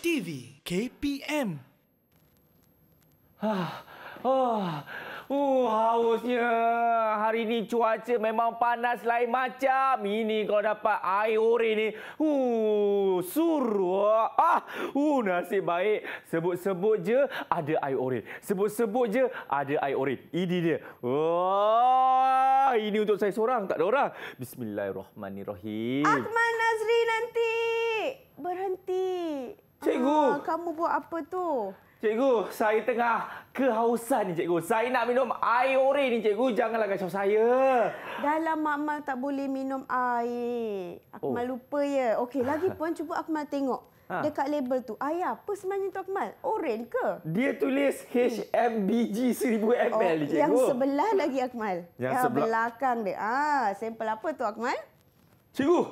TV KPM. Hausnya. Hari ni cuaca memang panas lain macam. Ini kalau dapat air oreh ni. Suruh. Nasib baik. Sebut-sebut je ada air oreh. Sebut-sebut je ada air oreh. Ini dia. Ini untuk saya seorang. Tak ada orang. Bismillahirrahmanirrahim. Akmal Nazri nanti. Berhenti. Cikgu. Kamu buat apa tu? Cikgu, saya tengah kehausan ni, cikgu. Saya nak minum air oreh ni, cikgu. Janganlah kacau saya. Dalam Akmal tak boleh minum air. Akmal lupa ya. Okey, lagi pun cuba Akmal tengok. Dekat label tu, air apa sebenarnya tu Akmal? Oren ke? Dia tulis HMBG 1000 ml ni, cikgu. Yang sebelah lagi Akmal. Yang belakang dia. Sampel apa tu Akmal? Cikgu,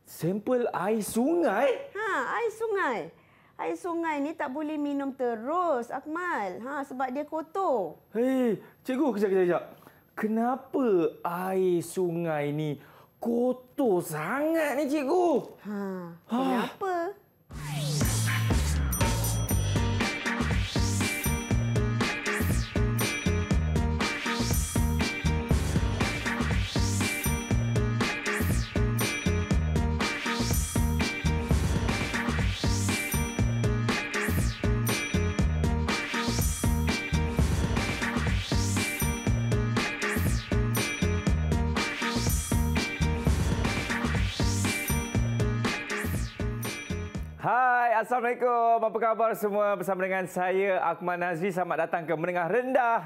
sampel air sungai? Air sungai. Air sungai ni tak boleh minum terus, Akmal. Sebab dia kotor. Hei, cikgu, kejap. Kenapa air sungai ni kotor sangat ni, cikgu? Kenapa? Hai, Assalamualaikum. Apa khabar semua? Bersama dengan saya, Akmal Nazri. Selamat datang ke Menengah Rendah.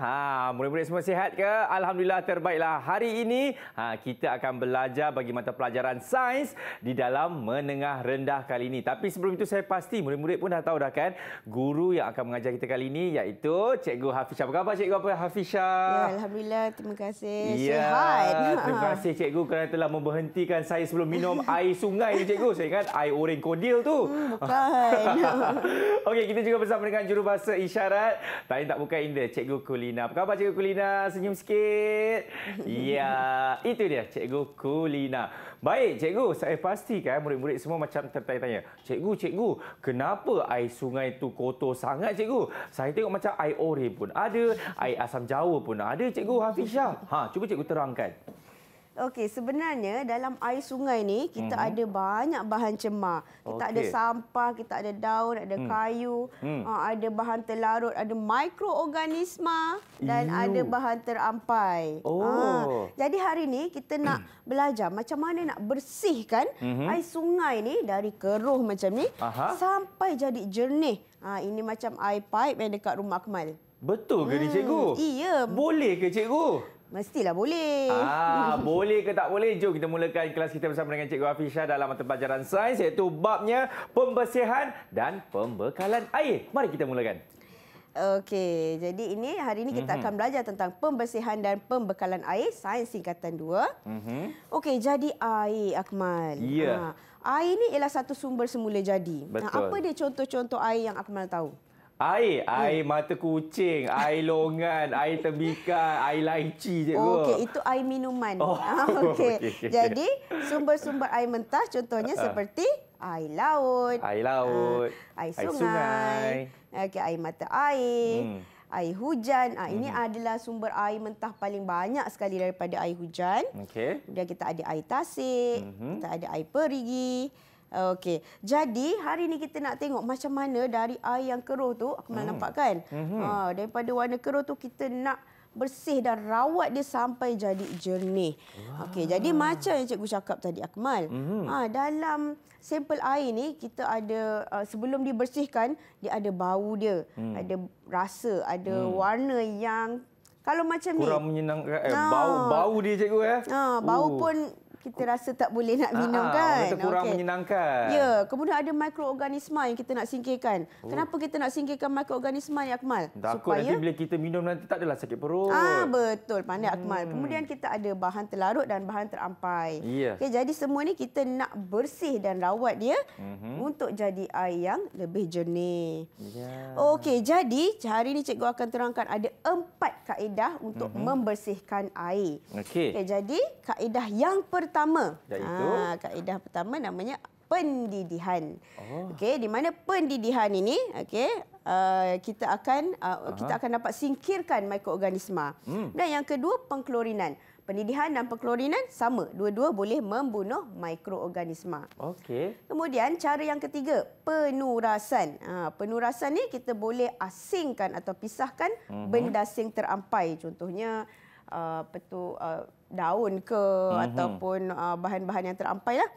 Murid-murid semua sihat ke? Alhamdulillah, terbaiklah. Hari ini, kita akan belajar bagi mata pelajaran sains di dalam Menengah Rendah kali ini. Tapi sebelum itu, saya pasti murid-murid pun dah tahu dah kan, guru yang akan mengajar kita kali ini iaitu Cikgu Hafizah. Apa khabar, Cikgu Hafizah? Ya, Alhamdulillah. Terima kasih. Ya, Sihat. terima kasih, Cikgu, kerana telah memberhentikan saya sebelum minum air sungai ni, Cikgu. Saya ingat air oreng kodil tu. Bukan. Okey, kita juga bersama dengan jurubahasa isyarat. Tak lain tak bukan Indah, Cikgu Kulina. Apa khabar, Cikgu Kulina? Senyum sikit. Ya, itu dia, Cikgu Kulina. Baik, Cikgu, saya pastikan murid-murid semua macam tertanya-tanya. Cikgu, kenapa air sungai tu kotor sangat, Cikgu? Saya tengok macam air oreh pun ada, air asam jawa pun ada, Cikgu Hafizah. Cuba Cikgu terangkan. Okey, sebenarnya dalam air sungai ni kita ada banyak bahan cemar. Kita ada sampah, kita ada daun, ada kayu, ada bahan terlarut, ada mikroorganisma dan ada bahan terampai. Jadi hari ni kita nak belajar macam mana nak bersihkan air sungai ni dari keruh macam ni sampai jadi jernih. Ini macam air pipe yang dekat rumah Akmal. Betul ke ni, Cikgu? Iya. Boleh ke, Cikgu? Mestilah boleh. Boleh ke tak boleh? Jom kita mulakan kelas kita bersama dengan Cikgu Hafizah dalam mata pelajaran sains iaitu babnya pembersihan dan pembekalan air. Mari kita mulakan. Okey, jadi ini hari ini kita akan belajar tentang pembersihan dan pembekalan air, sains tingkatan 2. Okey, jadi air, Akmal. Ya. Air ni ialah satu sumber semula jadi. Betul. Apa dia contoh-contoh air yang Akmal tahu? Air mata kucing, air longan, air tembikar, air laici, Cikgu. Okey, itu air minuman. Okey. Jadi, sumber-sumber air mentah contohnya seperti air laut, air sungai, air mata air, air hujan. Ini adalah sumber air mentah paling banyak sekali daripada air hujan. Kemudian kita ada air tasik, kita ada air perigi. Okey. Jadi, hari ni kita nak tengok macam mana dari air yang keruh tu, Akmal nampak kan? Daripada warna keruh tu kita nak bersih dan rawat dia sampai jadi jernih. Okey, jadi macam yang cikgu cakap tadi, Akmal. Dalam sampel air ni kita ada sebelum dibersihkan, dia ada bau dia, ada rasa, ada warna yang kalau macam ni kurang menyenangkan. Bau dia, Cikgu ya. Bau pun kita rasa tak boleh nak minum kan. Itu kurang menyenangkan. Ya, kemudian ada mikroorganisma yang kita nak singkirkan. Kenapa kita nak singkirkan mikroorganisma ni, Akmal? Takut nanti bila kita minum nanti tak adalah sakit perut. Betul, pandai Akmal. Kemudian kita ada bahan terlarut dan bahan terampai. Okey, jadi semua ni kita nak bersih dan rawat dia untuk jadi air yang lebih jernih. Okey, jadi hari ni cikgu akan terangkan ada 4 kaedah untuk membersihkan air. Okey, jadi kaedah yang pertama. Iaitu? Kaedah pertama namanya pendidihan. Okey, di mana pendidihan ini kita akan dapat singkirkan mikroorganisma. Dan yang kedua, pengklorinan. Pendidihan dan pengklorinan sama, dua-dua boleh membunuh mikroorganisma. Okey. Kemudian cara yang ketiga, penurasan. Penurasan ni kita boleh asingkan atau pisahkan benda asing terampai. Contohnya daun ke ataupun bahan-bahan yang terampai lah.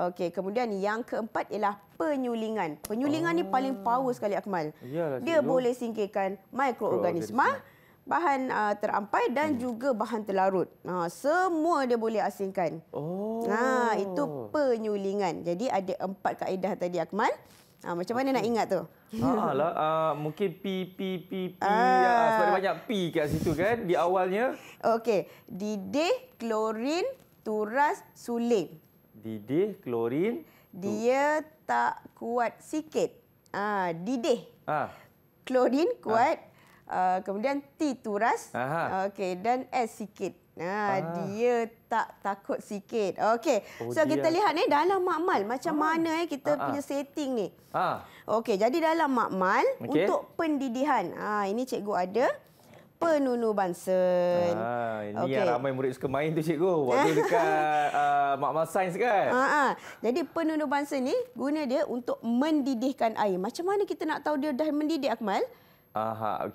Okey, kemudian yang keempat ialah penyulingan. Penyulingan ni paling power sekali, Akmal. Iyalah, dia boleh singkirkan mikroorganisma, bahan terampai dan juga bahan terlarut. Semua dia boleh asingkan. Itu penyulingan. Jadi ada 4 kaedah tadi, Akmal. Macam mana nak ingat tu? Mungkin P. Sebab dia banyak P kat situ kan di awalnya. Okey, didih, klorin, turas, suling. Didih, klorin. Dia tak kuat sikit. Didih. Klorin kuat. Kemudian T turas. Okey, dan S sikit. Dia tak takut sikit. Okey. So kita lihat ni dalam makmal macam mana kita punya setting ni. Okey, jadi dalam makmal untuk pendidihan. Ini cikgu ada penunu bansen. Ini yang ramai murid suka main tu, cikgu. Waktu dekat makmal sains kan. Jadi penunu bansen ni guna dia untuk mendidihkan air. Macam mana kita nak tahu dia dah mendidih, Akmal?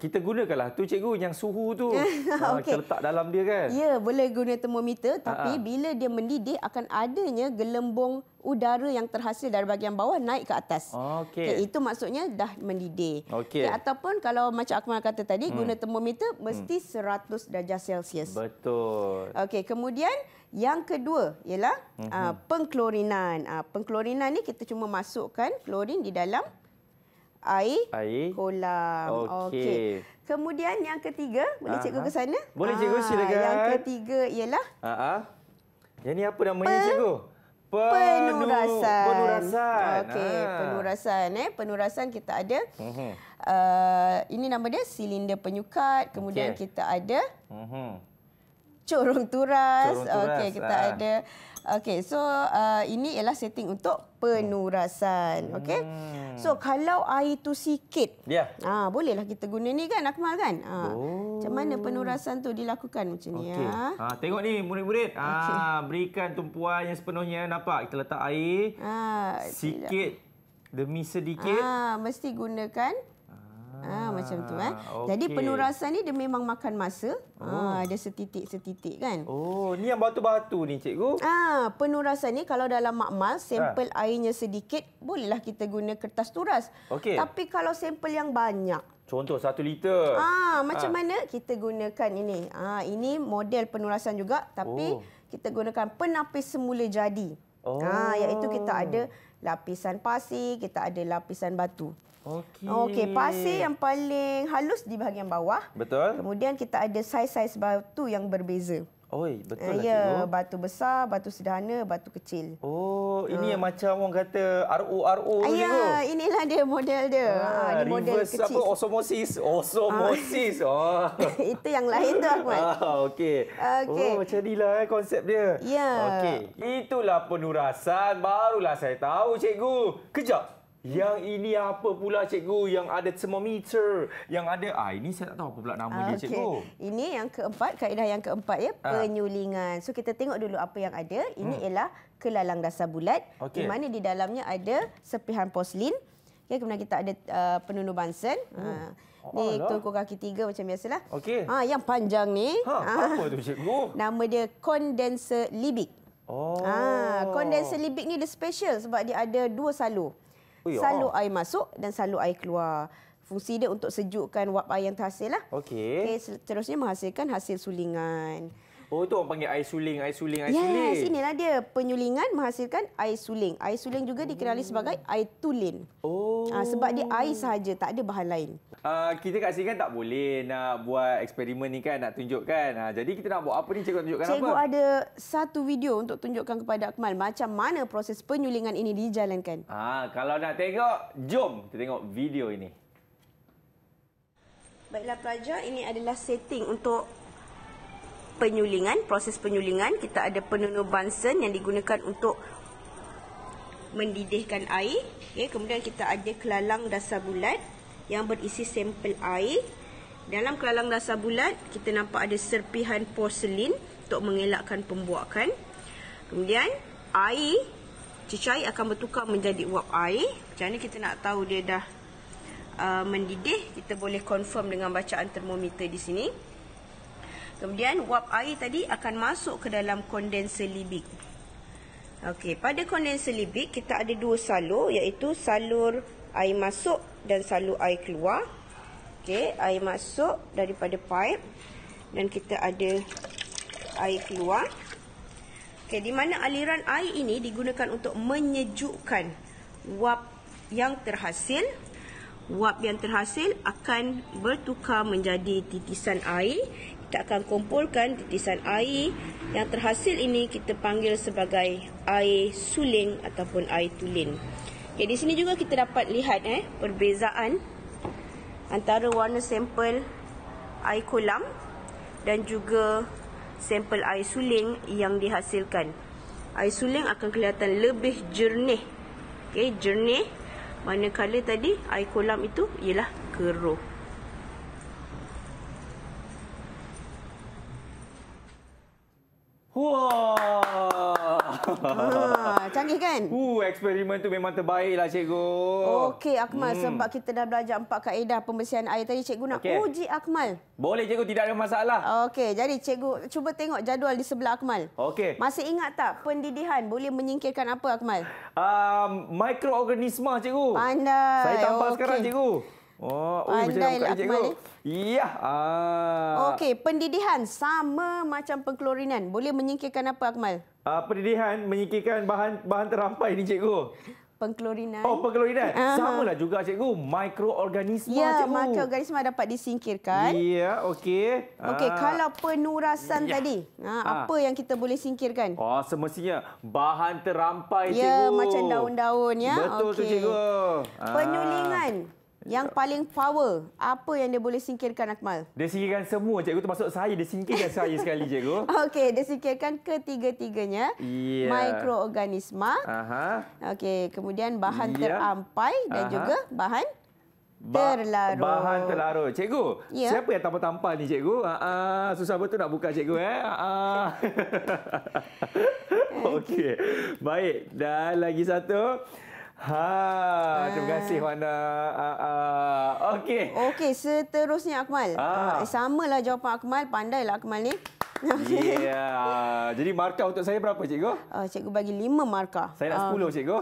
Kita gunakanlah tu, cikgu, yang suhu tu. Kita letak dalam dia kan. Ya, boleh guna termometer, tapi bila dia mendidih akan adanya gelembung udara yang terhasil dari bahagian bawah naik ke atas. Itu maksudnya dah mendidih. Ataupun kalau macam Akmal kata tadi, guna termometer mesti 100 darjah Celsius. Betul. Kemudian yang kedua ialah pengklorinan. Pengklorinan ni kita cuma masukkan klorin di dalam air kolam. Okey. Kemudian yang ketiga, boleh cikgu ke sana? Boleh, cikgu, silakan. Yang ketiga ialah yang ni apa namanya, cikgu? Penurasan. Okey, penurasan. Penurasan kita ada. Ini nama dia silinder penyukat. Kemudian kita ada corong turas. Okey, kita ada. Okey, so ini ialah setting untuk penurasan. Okey. So kalau air tu sikit, bolehlah kita guna ni kan, Akmal kan? Macam mana penurasan tu dilakukan macam ni ya. Tengok ni murid-murid. Berikan tumpuan yang sepenuhnya. Nampak kita letak air sikit demi sedikit. Mesti gunakan macam tu Jadi penurasan ni dia memang makan masa. Dia setitik-setitik kan. Ni yang batu-batu ni, cikgu. Penurasan ni kalau dalam makmal sampel airnya sedikit, bolehlah kita guna kertas turas. Tapi kalau sampel yang banyak, contoh 1 liter. Macam mana kita gunakan ini? Ini model penurasan juga, tapi kita gunakan penapis semula jadi. Iaitu kita ada lapisan pasir, kita ada lapisan batu. Okey, pasir yang paling halus di bahagian bawah. Betul. Kemudian kita ada saiz-saiz batu yang berbeza. Betul lah, ya, cikgu. Batu besar, batu sederhana, batu kecil. Ini yang macam orang kata RO cikgu. Ya, inilah dia model dia. Ini model kecil. Apa? Osmosis. Itu yang lain tu, Ahmad. Okey. Macam inilah konsep dia. Ya. Okey. Itulah penurasan. Barulah saya tahu, cikgu. Kejap. Yang ini apa pula, cikgu? Yang ada termometer, yang ada ini saya tak tahu apa pula nama dia, cikgu. Ini yang keempat, kaedah yang keempat ya, penyulingan. So kita tengok dulu apa yang ada. Ini ialah kelalang dasar bulat, di mana di dalamnya ada serpihan porselin. Kemudian kita ada penunu Bunsen. Ni tungku kaki 3 macam biasalah. Yang panjang ni apa tu, cikgu? Nama dia kondenser Liebig. Kondenser Liebig ni dia special sebab dia ada 2 salur. Salur air masuk dan salur air keluar. Fungsi dia untuk sejukkan wap air yang terhasil lah. Seterusnya menghasilkan hasil sulingan. Itu orang panggil air suling. Yes, inilah dia. Penyulingan menghasilkan air suling. Air suling juga dikenali sebagai air tulen. Sebab dia air sahaja, tak ada bahan lain. Kita kat sini kan tak boleh nak buat eksperimen ni kan, nak tunjukkan. Jadi kita nak buat apa ni, cikgu? Tunjukkan cikgu apa? ada satu video untuk tunjukkan kepada Akmal macam mana proses penyulingan ini dijalankan. Kalau nak tengok, jom kita tengok video ini. Baiklah pelajar, ini adalah setting untuk penyulingan, proses penyulingan. Kita ada penunu Bunsen yang digunakan untuk mendidihkan air. Okey, kemudian kita ada kelalang dasar bulat yang berisi sampel air. Dalam kelalang dasar bulat, kita nampak ada serpihan porselin untuk mengelakkan pembuakan. Kemudian air, cecair akan bertukar menjadi uap air. Macam mana kita nak tahu dia dah mendidih? Kita boleh confirm dengan bacaan termometer di sini. Kemudian uap air tadi akan masuk ke dalam kondenser libik. Okey, pada kondenser libik kita ada dua salur, iaitu salur air masuk dan salur air keluar. Okey, air masuk daripada pipe dan kita ada air keluar. Okey, di mana aliran air ini digunakan untuk menyejukkan uap yang terhasil. Uap yang terhasil akan bertukar menjadi titisan air. Kita akan kumpulkan titisan air yang terhasil ini, kita panggil sebagai air suling ataupun air tulen. Okay, di sini juga kita dapat lihat perbezaan antara warna sampel air kolam dan juga sampel air suling yang dihasilkan. Air suling akan kelihatan lebih jernih. Okay, jernih, manakala tadi air kolam itu ialah keruh. Wah. Canggih kan? Eksperimen tu memang terbaiklah cikgu. Okey Akmal, sebab kita dah belajar 4 kaedah pembersihan air tadi, cikgu nak uji Akmal. Boleh cikgu, tidak ada masalah. Okey, jadi cikgu cuba tengok jadual di sebelah Akmal. Okey. Masih ingat tak pendidihan boleh menyingkirkan apa Akmal? Mikroorganisma cikgu. Pandai. Saya tambah sekarang cikgu. Pandailah Akmal ni. Iya. Okey, pendidihan sama macam pengklorinan. Boleh menyingkirkan apa Akmal? Pendidihan menyingkirkan bahan terampai ni cikgu. Pengklorinan. Pengklorinan. Samalah juga cikgu. Mikroorganisma cikgu. Ya, mikroorganisma dapat disingkirkan. Ya, okey. Okey, kalau penurasan tadi, apa yang kita boleh singkirkan? Semestinya bahan terampai cikgu. Ya, macam daun-daun ya. Betul tu cikgu. Penyulingan. Yang paling power, apa yang dia boleh singkirkan Akmal? Dia singkirkan semua cikgu, termasuk saya. Dia singkirkan saya sekali cikgu. Okey, dia singkirkan ketiga-tiganya. Mikroorganisma. Okey, kemudian bahan terampai dan juga bahan terlarut. Bahan terlarut. Cikgu, siapa yang tampal-tampal ni cikgu? Susah betul nak buka cikgu. Okey. Baik, dan lagi satu. Terima kasih Wana. Okey. Okey, seterusnya Akmal. Samalah jawapan Akmal, pandailah Akmal ni. Ya. Jadi markah untuk saya berapa cikgu? Cikgu bagi 5 markah. Saya nak 10 cikgu.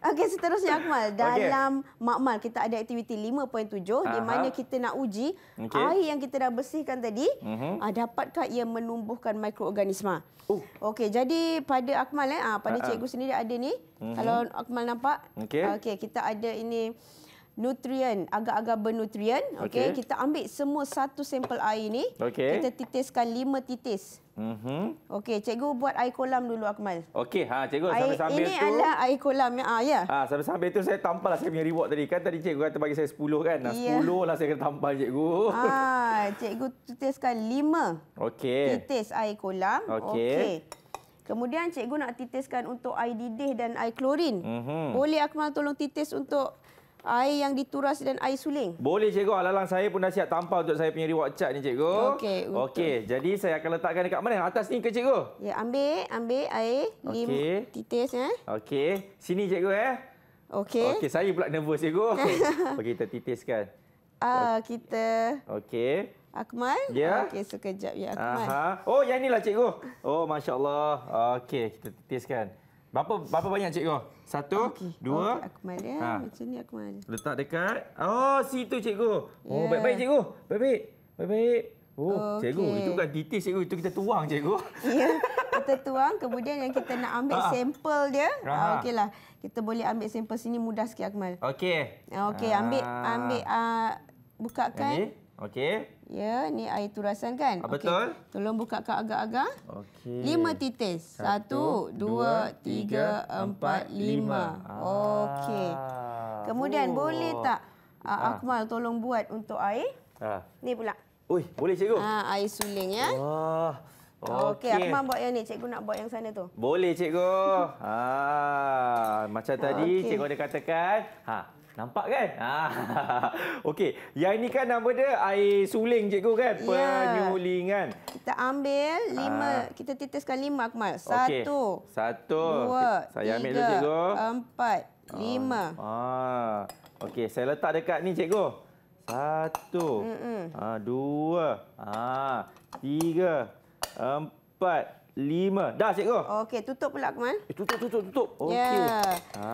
Okey, seterusnya Akmal. Dalam makmal kita ada aktiviti 5.7 di mana kita nak uji air yang kita dah bersihkan tadi, dapatkah ia menumbuhkan mikroorganisma. Okey, jadi pada Akmal pada cikgu sendiri ada ni. Kalau Akmal nampak. Okey, kita ada ini nutrien, agak-agak bernutrien. Okey, kita ambil semua satu sampel air ni. Kita titiskan 5 titis. Okey, cikgu buat air kolam dulu Akmal. Okey, cikgu sambil-sambil ini adalah air kolam ya. Sambil-sambil tu saya tampal saya punya reward tadi. Kan tadi cikgu kata bagi saya 10 kan. 10 lah saya kena tampal cikgu. Cikgu titiskan 5 titis air kolam. Okey. Kemudian cikgu nak titiskan untuk air didih dan air klorin. Boleh Akmal tolong titis untuk air yang dituras dan air suling? Boleh cikgu. Alalang saya pun dah siap tampal untuk saya punya reward card ni cikgu. Okey. Jadi saya akan letakkan dekat mana? Atas ni ke cikgu? Ya, ambil air 5 titis Okey. Sini cikgu Okey, saya pula nervous cikgu. Okey, kita titiskan. Kita Akmal? Ya. Okey, sekejap ya Akmal. Oh, yang inilah cikgu. Oh, masya-Allah. Okey, kita titiskan. Berapa banyak cikgu? 1, 2. Akmal ya. Macam ni Akmal. Letak dekat. Oh, situ cikgu. Oh, baik-baik cikgu. Baik-baik. Oh, cikgu, itu bukan titis cikgu, itu kita tuang cikgu. Ya, kita tuang. Kemudian yang kita nak ambil sampel dia. Okeylah. Kita boleh ambil sampel sini mudah sikit Akmal. Okey. Ambil bukakan. Okey. Ya, ni air turasan kan? Betul. Tolong bukakan agak-agak. Okey. 5 titis. 1, 2, 3, 4, 5. Okey. Kemudian boleh tak Akmal tolong buat untuk air? Ni pula. Boleh cikgu. Air suling ya. Wah. Okey, Akmal buat yang ni. Cikgu nak buat yang sana tu. Boleh, cikgu. Macam tadi cikgu ada katakan. Nampak kan? Okey, yang ini kan nama dia air suling, cikgu kan? Penyulingan. Kita ambil 5, kita titiskan 5, Akmal. 1, Okey. 1. 2, Saya ambil 3, dulu, cikgu. 4, 5. Okey, saya letak dekat ni, cikgu. 1, 2, 3, 4, 5. Dah, cikgu. Okey, tutup pula, Akmal. Tutup. Okey. Ya.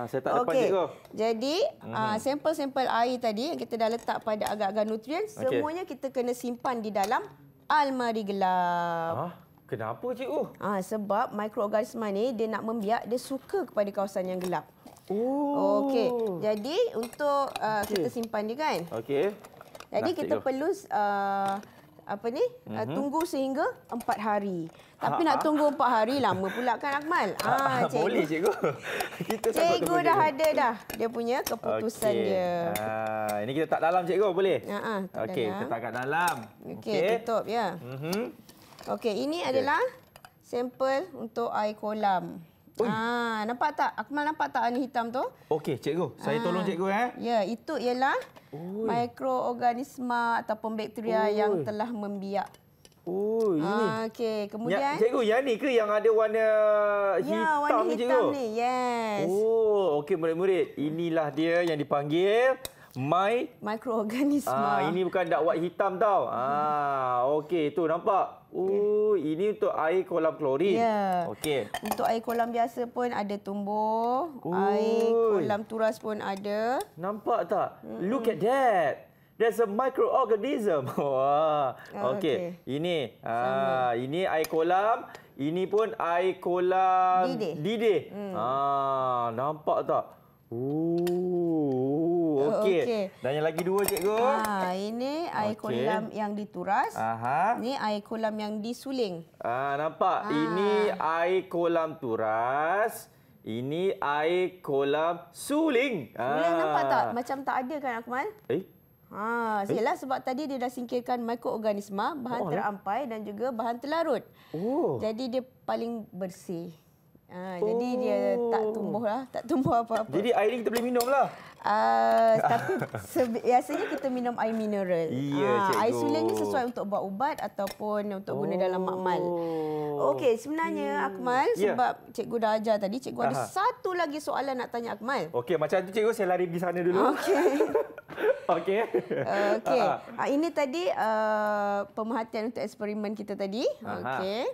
Saya tak depan, cikgu. Jadi, sampel-sampel air tadi yang kita dah letak pada agak-agak nutrien, semuanya kita kena simpan di dalam almari gelap. Kenapa, cikgu? Sebab mikroorganisma ni dia nak membiak, dia suka kepada kawasan yang gelap. Okey. Jadi, untuk kita simpan dia kan. Okey. Jadi, kita perlu tunggu sehingga 4 hari. Tapi nak tunggu 4 hari lama pula kan, Akmal? Cikgu. Boleh, cikgu. Cikgu dah ada dah dia punya keputusan dia. Ini kita tak dalam, cikgu, boleh? Okey, kita tak kat dalam. Okey, tutup ya. Okey, ini adalah sampel untuk air kolam. Nampak tak? Akmal nampak tak warna hitam tu? Okey, cikgu. Saya tolong cikgu Ya, itu ialah mikroorganisma ataupun bakteria yang telah membiak. Ini. Okey, kemudian Cikgu, yang ni ke yang ada warna hitam, warna hitam cikgu? ni. Yes. Okey, murid-murid. Inilah dia yang dipanggil mikroorganisma. Ini bukan dakwat hitam tau. Okey, tu nampak. Ini untuk air kolam klorin. Ya. Okey. Untuk air kolam biasa pun ada tumbuh. Air kolam turas pun ada. Nampak tak? Look at that. There's a microorganism. Wah. Okey. Ini. Ini air kolam. Ini pun air kolam didih. Nampak tak? Okey. Dan yang lagi 2, cikgu. Ini air kolam yang dituras. Ini air kolam yang disuling. Nampak? Ini air kolam turas. Ini air kolam suling. Suling nampak tak? Macam tak ada kan, Akmal? Yalah, sebab tadi dia dah singkirkan mikroorganisma, bahan terampai dan juga bahan terlarut. Jadi dia paling bersih. Jadi dia tak tumbuh apa-apa. Jadi air ni kita boleh minum lah. Tapi biasanya kita minum air mineral. Ya, cikgu. Air suling ni sesuai untuk buat ubat ataupun untuk guna dalam makmal. Okey, sebenarnya Akmal, sebab cikgu dah ajar tadi, cikgu ada satu lagi soalan nak tanya Akmal. Okey, macam tu cikgu, saya lari pergi sana dulu. Okey. Ini tadi pemerhatian untuk eksperimen kita tadi. Okey.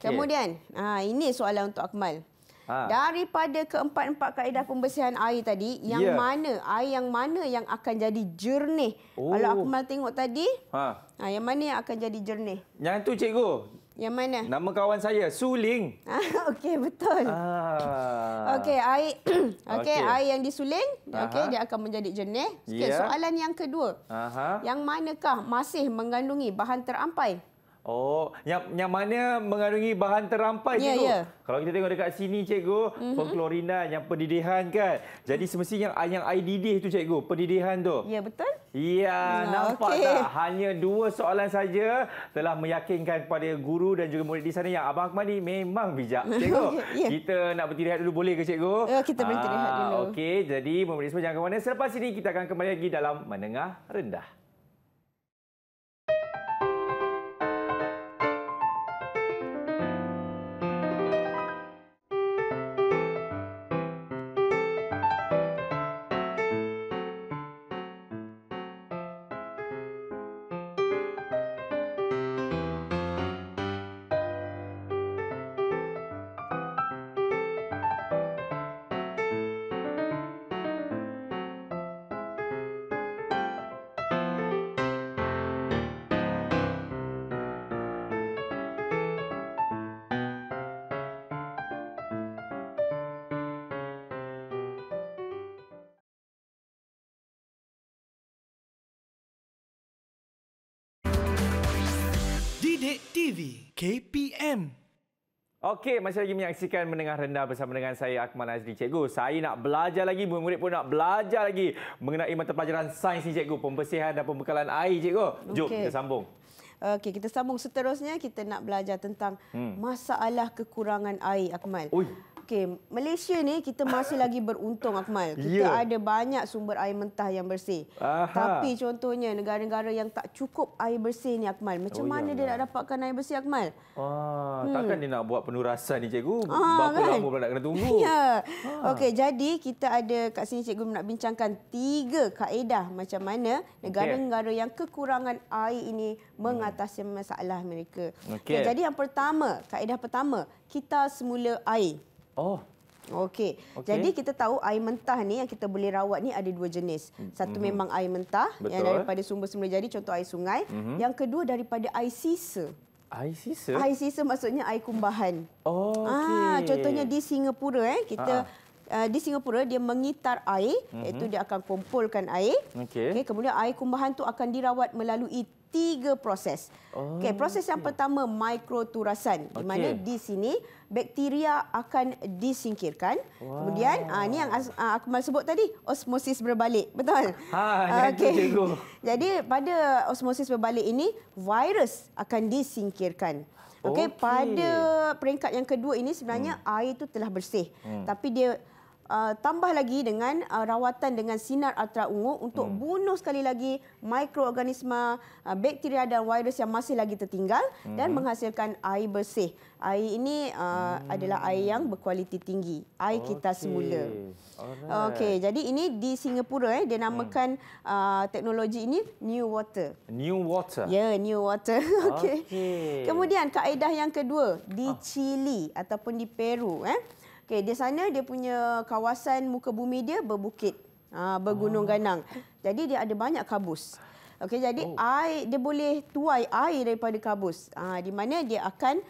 Kemudian, ini soalan untuk Akmal. Daripada keempat-empat kaedah pembersihan air tadi, yang mana yang akan jadi jernih? Kalau Akmal tengok tadi, yang mana yang akan jadi jernih? Yang tu, cikgu. Yang mana? Nama kawan saya, Suling. Okey, betul. Okey, air air yang disuling, dia akan menjadi jernih. Soalan yang kedua. Yang manakah masih mengandungi bahan terampai? Yang mana mengandungi bahan terampai, cikgu? Kalau kita tengok dekat sini, cikgu, pengklorinan, yang pendidihan kan. Jadi semestinya yang air didih tu, cikgu, pendidihan tu. Ya, betul. Ya, nampak tak? Hanya 2 soalan saja telah meyakinkan kepada guru dan juga murid di sana yang Abang Akmal ni memang bijak, cikgu. Kita nak bertirahat dulu, boleh ke, cikgu? Kita bertirahat dulu. Okey, jadi murid semua jangan ke mana. Selepas ini kita akan kembali lagi dalam Menengah Rendah. Didik TV KPM. Okey, masih lagi menyaksikan Menengah Rendah bersama dengan saya, Akmal Azri. Cikgu, saya nak belajar lagi, murid-murid pun nak belajar lagi mengenai mata pelajaran sains ni, cikgu. Pembersihan dan pembekalan air, cikgu. Jom kita sambung. Okey, kita sambung seterusnya. Kita nak belajar tentang masalah kekurangan air, Akmal. Ui. Okey, Malaysia ni kita masih lagi beruntung, Akmal. Kita ada banyak sumber air mentah yang bersih. Tapi contohnya negara-negara yang tak cukup air bersih ni, Akmal. Macam mana dia nak dapatkan air bersih, Akmal? Takkan dia nak buat penurasan ni, cikgu? Berapa lama pula nak kena tunggu? Ya. Okey, jadi kita ada kat sini cikgu nak bincangkan 3 kaedah macam mana negara-negara yang kekurangan air ini mengatasi masalah mereka. Okay, jadi yang pertama, kaedah pertama, kita semula air. Okey. Jadi kita tahu air mentah ni yang kita boleh rawat ni ada 2 jenis. Satu memang air mentah yang daripada sumber semula jadi, contoh air sungai. Yang kedua daripada air sisa. Air sisa? Air sisa maksudnya air kumbahan. Okey. Contohnya di Singapura kita di Singapura dia mengitar air, iaitu dia akan kumpulkan air. Okey, kemudian air kumbahan tu akan dirawat melalui 3 proses. Okey, proses yang pertama mikroturasan, di mana di sini bakteria akan disingkirkan. Kemudian ni yang Akmal sebut tadi, osmosis berbalik. Betul? Okey. Jadi pada osmosis berbalik ini virus akan disingkirkan. Okey, pada peringkat yang kedua ini sebenarnya air itu telah bersih. Tapi dia tambah lagi dengan rawatan dengan sinar ultraungu untuk bunuh sekali lagi mikroorganisma, bakteria dan virus yang masih lagi tertinggal dan menghasilkan air bersih. Air ini adalah air yang berkualiti tinggi, air kita semula. Okey, jadi ini di Singapura dia namakan teknologi ini New Water. New Water. Ya, New Water. Okey. Kemudian kaedah yang kedua di Chile ataupun di Peru. Okey, di sana dia punya kawasan muka bumi dia berbukit, bergunung ganang. Jadi dia ada banyak kabus. Okey, jadi air dia boleh tuai air daripada kabus. Di mana dia akan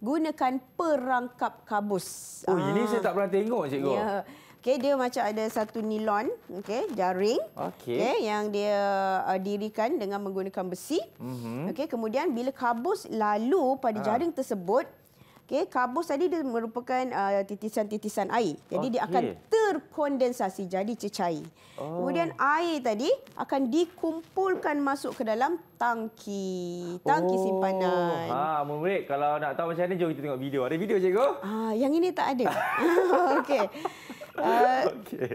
gunakan perangkap kabus. Ini saya tak pernah tengok, cikgu. Ya. Okey, dia macam ada satu nilon, jaring, yang dia dirikan dengan menggunakan besi. Okey, kemudian bila kabus lalu pada jaring tersebut, kabus tadi dia merupakan titisan-titisan air. Jadi dia akan terkondensasi jadi cecair. Kemudian air tadi akan dikumpulkan masuk ke dalam tangki simpanan. Murid, kalau nak tahu macam mana, jom kita tengok video. Ada video, cikgu? Yang ini tak ada. Okey.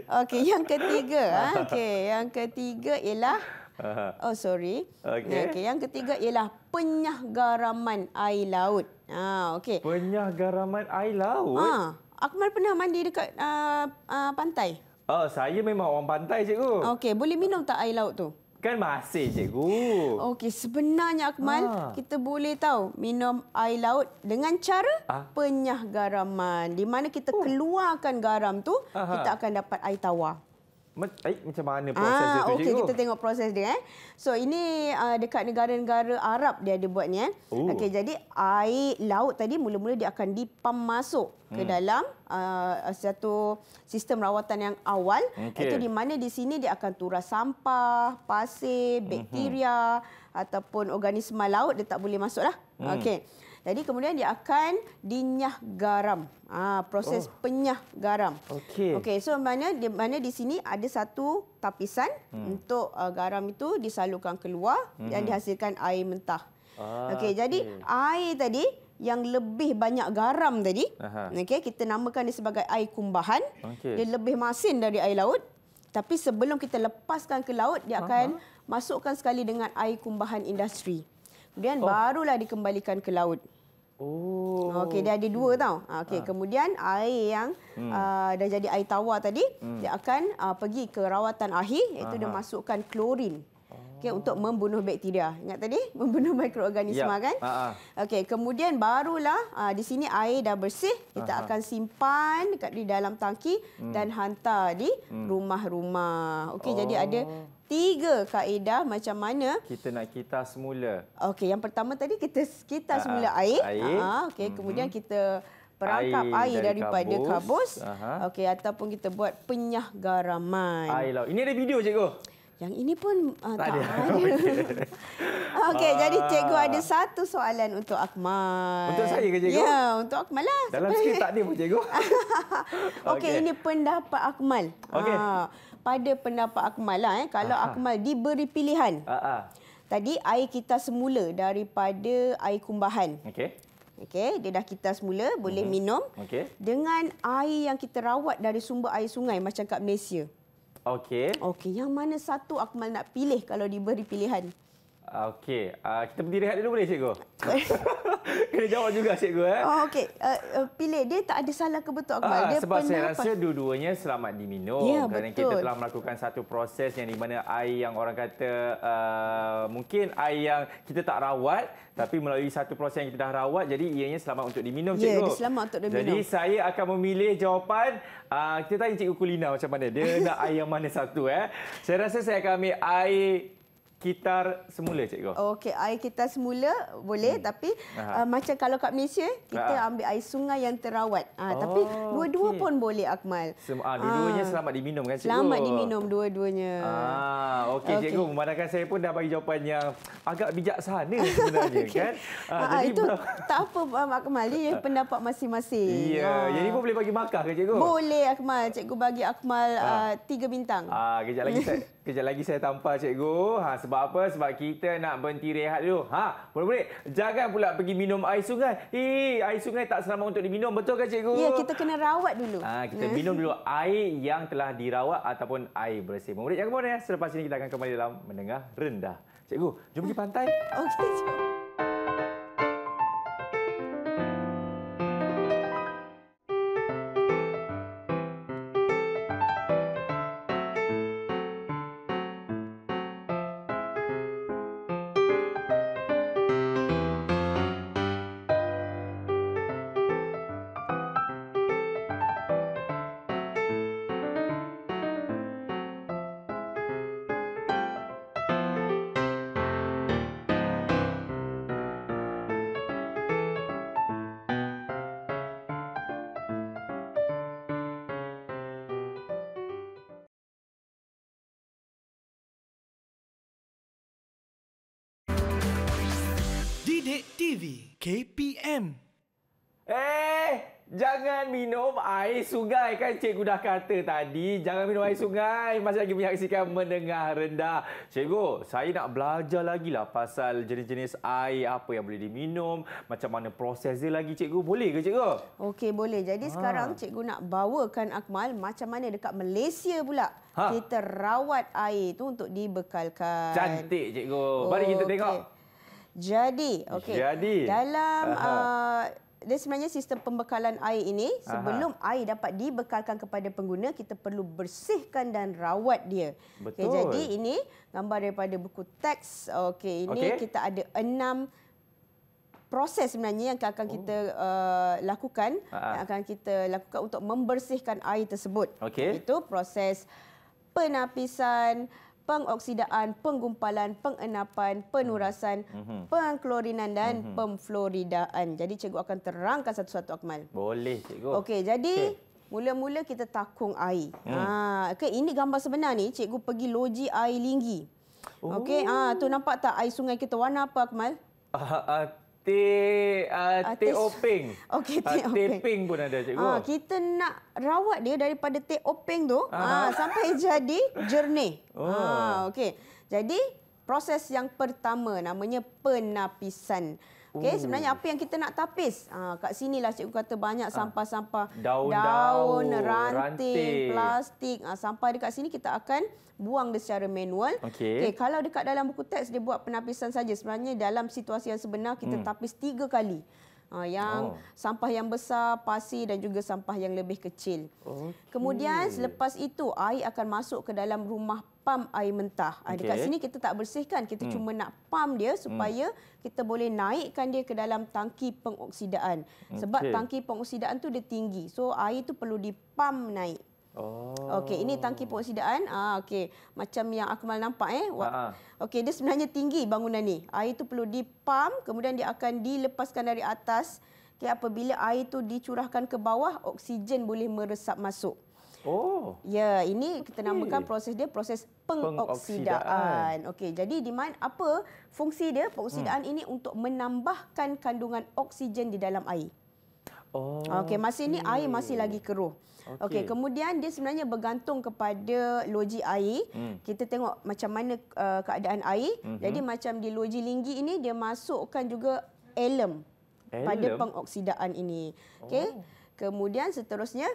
Okey, yang ketiga. Yang ketiga ialah yang ketiga ialah penyahgaraman air laut. Penyahgaraman air laut? Akmal pernah mandi dekat pantai? Saya memang orang pantai, cikgu. Okey, boleh minum tak air laut tu? Kan masih, cikgu. Okey, sebenarnya Akmal, kita boleh tahu minum air laut dengan cara penyahgaraman. Di mana kita keluarkan garam tu, kita akan dapat air tawar. Macam mana proses dia tu, cikgu? Okey, kita tengok proses dia. So, ini dekat negara-negara Arab dia ada buat ni. Okey, jadi air laut tadi mula-mula dia akan dipam masuk ke dalam satu sistem rawatan yang awal. Itu di mana di sini dia akan turas sampah, pasir, bakteria ataupun organisma laut dia tak boleh masuklah. Okey. Jadi kemudian dia akan dinyah garam. Proses penyah garam. Okey, so mana di sini ada satu tapisan untuk garam itu disalurkan keluar dan dihasilkan air mentah. Okey, jadi air tadi yang lebih banyak garam tadi, kita namakan dia sebagai air kumbahan. Dia lebih masin dari air laut. Tapi sebelum kita lepaskan ke laut, dia akan masukkan sekali dengan air kumbahan industri. Kemudian barulah dikembalikan ke laut. Okey, dia ada 2 tau. Kemudian air yang dah jadi air tawar tadi, dia akan pergi ke rawatan akhir, iaitu dia masukkan klorin. Untuk membunuh bakteria. Ingat tadi? Membunuh mikroorganisma kan? Okey, kemudian barulah di sini air dah bersih, kita akan simpan di dalam tangki dan hantar di rumah-rumah. Okey, jadi ada 3 kaedah macam mana kita nak kita semula. Okey, yang pertama tadi kita semula air. Okey, kemudian kita perangkap air daripada kabus. Okey, ataupun kita buat penyahgaraman. Air laut. Ini ada video, cikgu? Yang ini pun tak ada. Okey, jadi cikgu ada satu soalan untuk Akmal. Untuk saya ke, cikgu? Ya, untuk Akmal lah. Dalam skrip tak ada pun, cikgu. Okey, ini pendapat Akmal. Pada pendapat Akmal lah, kalau Akmal diberi pilihan. tadi air kita semula daripada air kumbahan. Okey. Okey, dia dah kita semula, boleh minum. Okey. Dengan air yang kita rawat dari sumber air sungai macam kat Malaysia. Okey. Okey, yang mana satu Akmal nak pilih kalau diberi pilihan? Okey. Kita berdiri rehat dulu boleh, cikgu? Kena jawab juga, cikgu. Okey. Pilih. Dia tak ada salah ke betul, Akmal? Dia sebab saya rasa dua-duanya selamat diminum. Ya, kerana betul. kita telah melakukan satu proses yang di mana air yang orang kata mungkin air yang kita tak rawat, tapi melalui satu proses yang kita dah rawat, jadi ianya selamat untuk diminum, cikgu. Ya, dia selamat untuk diminum. Jadi saya akan memilih jawapan. Kita tanya cikgu Kulina macam mana. Dia nak air yang mana satu. Saya rasa saya akan ambil air kitar semula, cikgu. Okey, air kita semula boleh, tapi macam kalau kat Malaysia, kita ambil air sungai yang terawat. Tapi dua-dua pun boleh, Akmal. Dua-duanya selamat diminum kan, cikgu? Selamat diminum dua-duanya. Okey, cikgu. Memandangkan saya pun dah bagi jawapan yang agak bijaksana sebenarnya, kan? Jadi itu tak apa, Akmal. Dia pendapat masing-masing. Ya, jadi pun boleh bagi markah ke, cikgu? Boleh, Akmal. Cikgu bagi Akmal 3 bintang. Kejap lagi saya tampar, cikgu. Sebab apa? Sebab kita nak berhenti rehat dulu. Murid-murid, jangan pula pergi minum air sungai. Air sungai tak selamat untuk diminum. Betul kan, cikgu? Ya, kita kena rawat dulu. Kita minum dulu air yang telah dirawat ataupun air bersih. Murid jangan kemana ya. Selepas ini kita akan kembali dalam Mendengar Rendah. Cikgu, jom pergi pantai. Okey, jom. Didik TV KPM. Jangan minum air sungai. Kan cikgu dah kata tadi, jangan minum air sungai. Masih lagi menyaksikan Mendengar Rendah. Cikgu, saya nak belajar lagi lah pasal jenis-jenis air, apa yang boleh diminum, macam mana proses dia lagi, cikgu. Boleh ke, cikgu? Okey, boleh. Jadi sekarang cikgu nak bawakan Akmal macam mana dekat Malaysia pula kita rawat air tu untuk dibekalkan. Cantik, cikgu. Mari kita tengok. Jadi, dalam dia sebenarnya sistem pembekalan air ini, sebelum air dapat dibekalkan kepada pengguna, kita perlu bersihkan dan rawat dia. Betul. Okay, jadi ini gambar daripada buku teks. Ini kita ada 6 proses sebenarnya yang akan kita lakukan, yang akan kita lakukan untuk membersihkan air tersebut. Itu proses penapisan, pengoksidaan, penggumpalan, pengenapan, penurasan, pengklorinan dan pemfloridaan. Jadi cikgu akan terangkan satu-satu, Akmal. Boleh, cikgu. Okey, jadi mula-mula kita takung air. Ini gambar sebenar ni, cikgu pergi loji air Linggi. Okey, tu nampak tak air sungai kita warna apa, Akmal? Teh openg. Okey, teh openg. Teh pink pun ada, cikgu. Kita nak rawat dia daripada teh openg tu sampai jadi jernih. Okey. Jadi proses yang pertama namanya penapisan. Okey, sebenarnya apa yang kita nak tapis? Kat sinilah cikgu kata banyak sampah-sampah. Daun, ranting, plastik. Sampah dekat sini kita akan buang dia secara manual. Okey, kalau dekat dalam buku teks dia buat penapisan saja. Sebenarnya dalam situasi yang sebenar kita tapis 3 kali. Sampah yang besar, pasir dan juga sampah yang lebih kecil. Kemudian selepas itu air akan masuk ke dalam rumah pam air mentah. Dekat sini kita tak bersihkan, kita cuma nak pam dia supaya kita boleh naikkan dia ke dalam tangki pengoksidaan. Sebab tangki pengoksidaan tu dia tinggi. So air tu perlu dipam naik. Okey, ini tangki pengoksidaan. Okey, macam yang Akmal nampak Okey, dia sebenarnya tinggi bangunan ni. Air tu perlu dipam, kemudian dia akan dilepaskan dari atas. Okey, apabila air tu dicurahkan ke bawah, oksigen boleh meresap masuk. Ya, ini kita namakan proses dia proses pengoksidaan. Okey, jadi di mana apa fungsi dia? Pengoksidaan ini untuk menambahkan kandungan oksigen di dalam air. Okey, masa ini air masih lagi keruh. Okey, kemudian dia sebenarnya bergantung kepada loji air. Kita tengok macam mana keadaan air. Jadi macam di loji linggi ini dia masukkan juga alum pada pengoksidaan ini. Okey. Kemudian seterusnya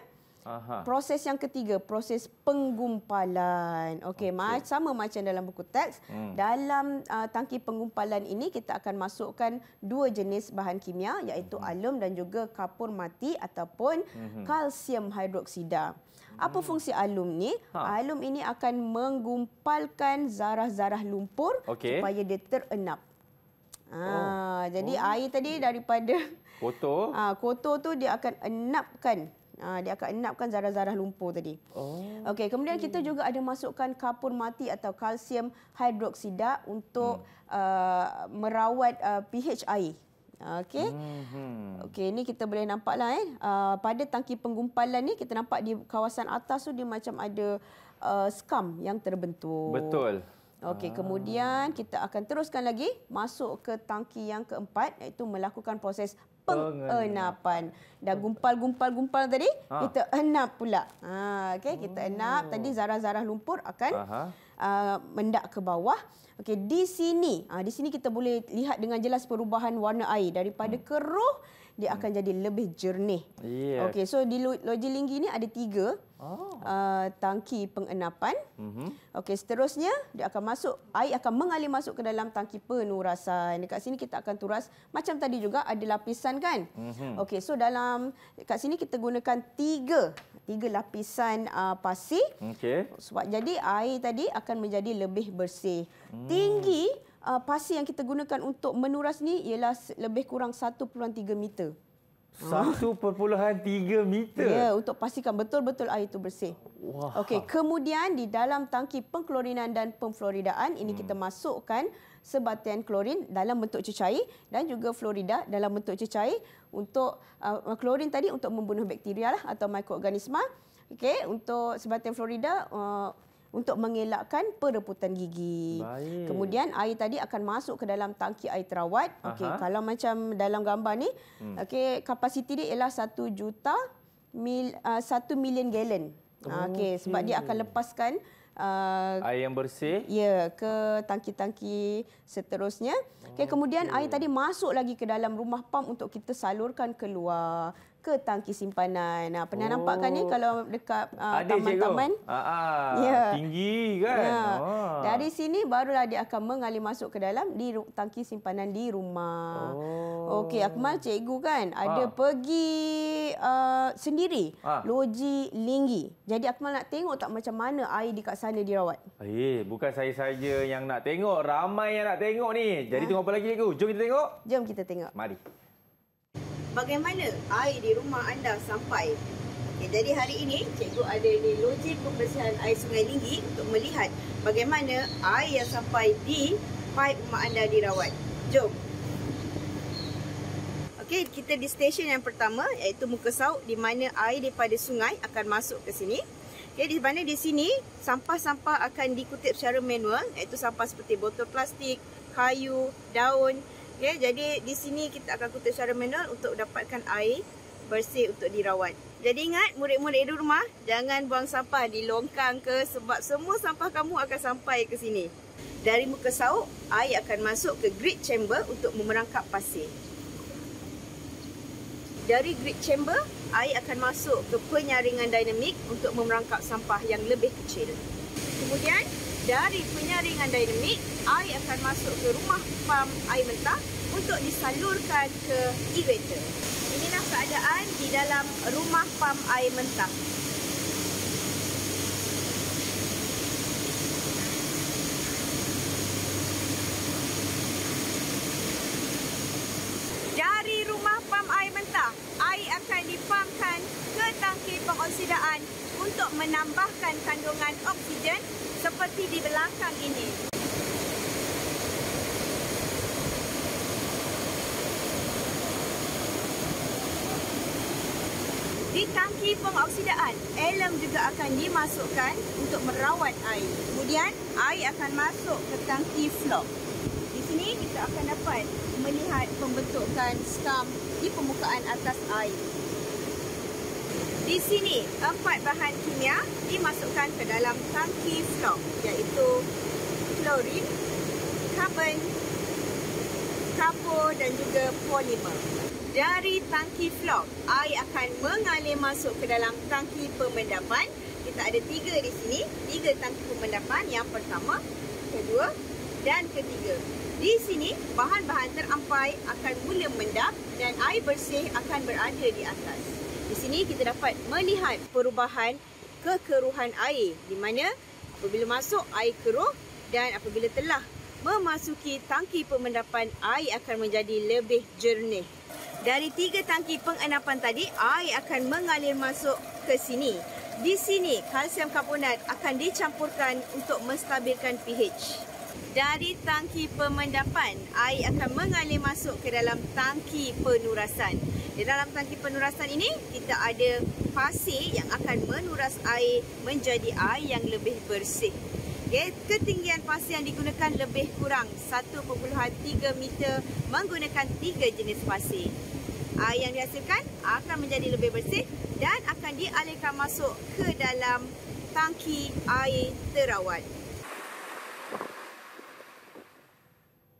proses yang ketiga, proses penggumpalan. Okey, sama macam dalam buku teks. Dalam tangki penggumpalan ini kita akan masukkan dua jenis bahan kimia iaitu alum dan juga kapur mati ataupun kalsium hidroksida. Apa fungsi alum ni? Alum ini akan menggumpalkan zarah-zarah lumpur supaya dia terenap. Jadi air tadi daripada kotor tu dia akan enapkan. Dia akan enapkan zarah-zarah lumpur tadi. Okey, kemudian kita juga ada masukkan kapur mati atau kalsium hidroksida untuk merawat pH air. Okey. Okey, ni kita boleh nampaklah pada tangki penggumpalan ni kita nampak di kawasan atas tu dia macam ada skam yang terbentuk. Betul. Okey, kemudian kita akan teruskan lagi masuk ke tangki yang keempat iaitu melakukan proses pengenapan. Dah gumpal tadi, kita enap pula. Okey, kita enap tadi zarah-zarah lumpur akan mendak ke bawah. Okey, di sini kita boleh lihat dengan jelas perubahan warna air daripada keruh dia akan jadi lebih jernih. Okey, so di loji linggi ni ada 3 tangki pengenapan. Okey, seterusnya dia akan masuk, air akan mengalir masuk ke dalam tangki penurasan. Dekat sini kita akan turas macam tadi juga ada lapisan kan. Okey, so dekat sini kita gunakan 3 lapisan pasir. Sebab jadi air tadi akan menjadi lebih bersih. Tinggi pasir yang kita gunakan untuk menuras ni ialah lebih kurang 1.3 meter. 1.3 meter? Ya, untuk pastikan betul-betul air itu bersih. Okey, kemudian di dalam tangki pengklorinan dan pemfluoridaan ini kita masukkan sebatian klorin dalam bentuk cecair dan juga fluorida dalam bentuk cecair untuk klorin tadi untuk membunuh bakteria lah atau mikroorganisma. Okey, untuk sebatian fluorida untuk mengelakkan perebutan gigi. Kemudian air tadi akan masuk ke dalam tangki air terawat. Okey, kalau macam dalam gambar ni, okey, kapasiti dia ialah 1 million gallon. Okey, sebab dia akan lepaskan air yang bersih ke tangki-tangki seterusnya. Okey, kemudian air tadi masuk lagi ke dalam rumah pam untuk kita salurkan keluar ke tangki simpanan. Pernah nampak kan ni kalau dekat taman-taman? Tinggi kan? Dari sini barulah dia akan mengalir masuk ke dalam di tangki simpanan di rumah. Okey, Akmal cikgu kan ada pergi sendiri loji linggi. Jadi Akmal nak tengok tak macam mana air dekat sana dirawat? Bukan saya saja yang nak tengok, ramai yang nak tengok ni. Jadi tengok apa lagi cikgu? Jom kita tengok. Jom kita tengok. Mari. Bagaimana air di rumah anda sampai? Okay, jadi hari ini cikgu ada di loji pembersihan air Sungai Linggi untuk melihat bagaimana air yang sampai di paip rumah anda dirawat. Jom. Okey, kita di stesen yang pertama iaitu muka sauk di mana air daripada sungai akan masuk ke sini. Okay, di mana di sini sampah-sampah akan dikutip secara manual iaitu sampah seperti botol plastik, kayu, daun. Okay, jadi di sini kita akan kutip secara manual untuk dapatkan air bersih untuk dirawat. Jadi ingat murid-murid di rumah, jangan buang sampah di longkang ke sebab semua sampah kamu akan sampai ke sini. Dari muka sauk, air akan masuk ke grid chamber untuk memerangkap pasir. Dari grid chamber, air akan masuk ke penyaringan dinamik untuk memerangkap sampah yang lebih kecil. Kemudian, dari penyaringan dinamik, air akan masuk ke rumah pam air mentah untuk disalurkan ke aerator. Inilah keadaan di dalam rumah pam air mentah. Dari rumah pam air mentah, air akan dipamkan ke tangki pengoksidaan untuk menambahkan kandungan oksigen seperti di belakang ini. Di tangki pengoksidaan, alum juga akan dimasukkan untuk merawat air. Kemudian, air akan masuk ke tangki flock. Di sini kita akan dapat melihat pembentukan skam di permukaan atas air. Di sini, 4 bahan kimia dimasukkan ke dalam tangki flok, iaitu klorin, karbon, kapur dan juga polimer. Dari tangki flok, air akan mengalir masuk ke dalam tangki pemendapan. Kita ada 3 di sini, 3 tangki pemendapan. Yang pertama, kedua dan ketiga. Di sini, bahan-bahan terampai akan mula mendap dan air bersih akan berada di atas. Di sini kita dapat melihat perubahan kekeruhan air, di mana apabila masuk air keruh dan apabila telah memasuki tangki pemendapan, air akan menjadi lebih jernih. Dari 3 tangki pengenapan tadi, air akan mengalir masuk ke sini. Di sini, kalsium karbonat akan dicampurkan untuk menstabilkan pH. Dari tangki pemendapan, air akan mengalir masuk ke dalam tangki penurasan. Di dalam tangki penurasan ini, kita ada pasir yang akan menuras air menjadi air yang lebih bersih. Okay. Ketinggian pasir yang digunakan lebih kurang 1.3 meter menggunakan 3 jenis pasir. Air yang dihasilkan akan menjadi lebih bersih dan akan dialirkan masuk ke dalam tangki air terawat.